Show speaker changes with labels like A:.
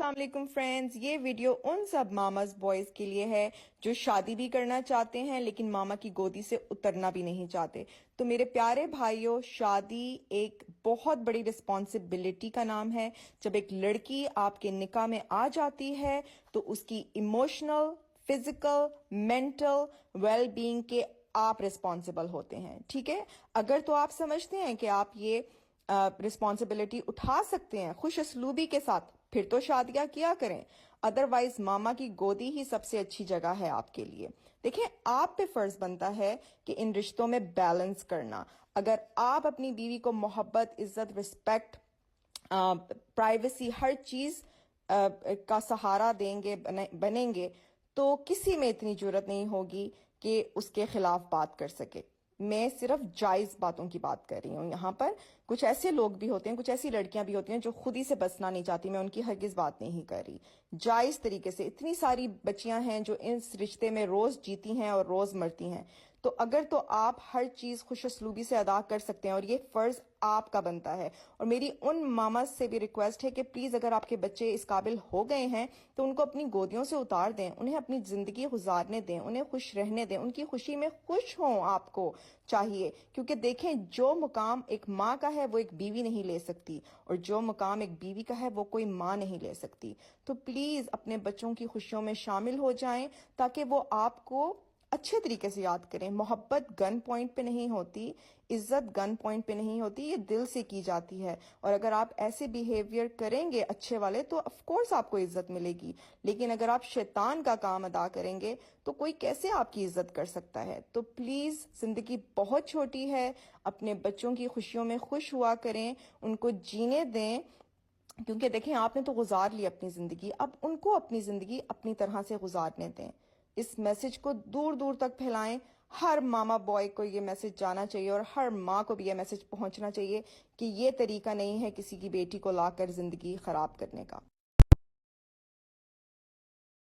A: السلام علیکم فرینڈز، یہ ویڈیو ان سب ماماز بوائز کے لیے ہے جو شادی بھی کرنا چاہتے ہیں لیکن ماما کی گودی سے اترنا بھی نہیں چاہتے۔ تو میرے پیارے بھائیوں، شادی ایک بہت بڑی رسپانسبلٹی کا نام ہے۔ جب ایک لڑکی آپ کے نکاح میں آ جاتی ہے تو اس کی emotional, physical, mental well being کے آپ ریسپانسبل ہوتے ہیں، ٹھیک ہے؟ اگر تو آپ سمجھتے ہیں کہ آپ یہ رسپانسبلٹی اٹھا سکتے ہیں خوش اسلوبی کے ساتھ، پھر تو شادیاں کیا کریں، ادروائز ماما کی گودی ہی سب سے اچھی جگہ ہے آپ کے لیے۔ دیکھیں، آپ پہ فرض بنتا ہے کہ ان رشتوں میں بیلنس کرنا۔ اگر آپ اپنی بیوی کو محبت، عزت، رسپیکٹ، پرائیویسی، ہر چیز کا سہارا دیں گے، بنیں گے، تو کسی میں اتنی جرت نہیں ہوگی کہ اس کے خلاف بات کر سکے۔ میں صرف جائز باتوں کی بات کر رہی ہوں یہاں پر۔ کچھ ایسے لوگ بھی ہوتے ہیں، کچھ ایسی لڑکیاں بھی ہوتی ہیں جو خود ہی سے بسنا نہیں چاہتی، میں ان کی ہرگز بات نہیں کر رہی۔ جائز طریقے سے اتنی ساری بچیاں ہیں جو اس رشتے میں روز جیتی ہیں اور روز مرتی ہیں، تو اگر تو آپ ہر چیز خوش اسلوبی سے ادا کر سکتے ہیں، اور یہ فرض آپ کا بنتا ہے۔ اور میری ان ماماز سے بھی ریکویسٹ ہے کہ پلیز اگر آپ کے بچے اس قابل ہو گئے ہیں تو ان کو اپنی گودیوں سے اتار دیں، انہیں اپنی زندگی گزارنے دیں، انہیں خوش رہنے دیں، ان کی خوشی میں خوش ہوں آپ کو چاہیے۔ کیونکہ دیکھیں، جو مقام ایک ماں کا ہے وہ ایک بیوی نہیں لے سکتی، اور جو مقام ایک بیوی کا ہے وہ کوئی ماں نہیں لے سکتی۔ تو پلیز اپنے بچوں کی خوشیوں میں شامل ہو جائیں تاکہ وہ آپ کو اچھے طریقے سے یاد کریں۔ محبت گن پوائنٹ پہ نہیں ہوتی، عزت گن پوائنٹ پہ نہیں ہوتی، یہ دل سے کی جاتی ہے۔ اور اگر آپ ایسے بیہیویئر کریں گے اچھے والے تو آف کورس آپ کو عزت ملے گی، لیکن اگر آپ شیطان کا کام ادا کریں گے تو کوئی کیسے آپ کی عزت کر سکتا ہے؟ تو پلیز، زندگی بہت چھوٹی ہے، اپنے بچوں کی خوشیوں میں خوش ہوا کریں، ان کو جینے دیں، کیونکہ دیکھیں آپ نے تو گزار لی اپنی زندگی، اب ان کو اپنی زندگی اپنی طرح سے گزارنے دیں۔ اس میسج کو دور دور تک پھیلائیں۔ ہر ماما بوائے کو یہ میسج جانا چاہیے، اور ہر ماں کو بھی یہ میسج پہنچنا چاہیے کہ یہ طریقہ نہیں ہے کسی کی بیٹی کو لا کر زندگی خراب کرنے کا۔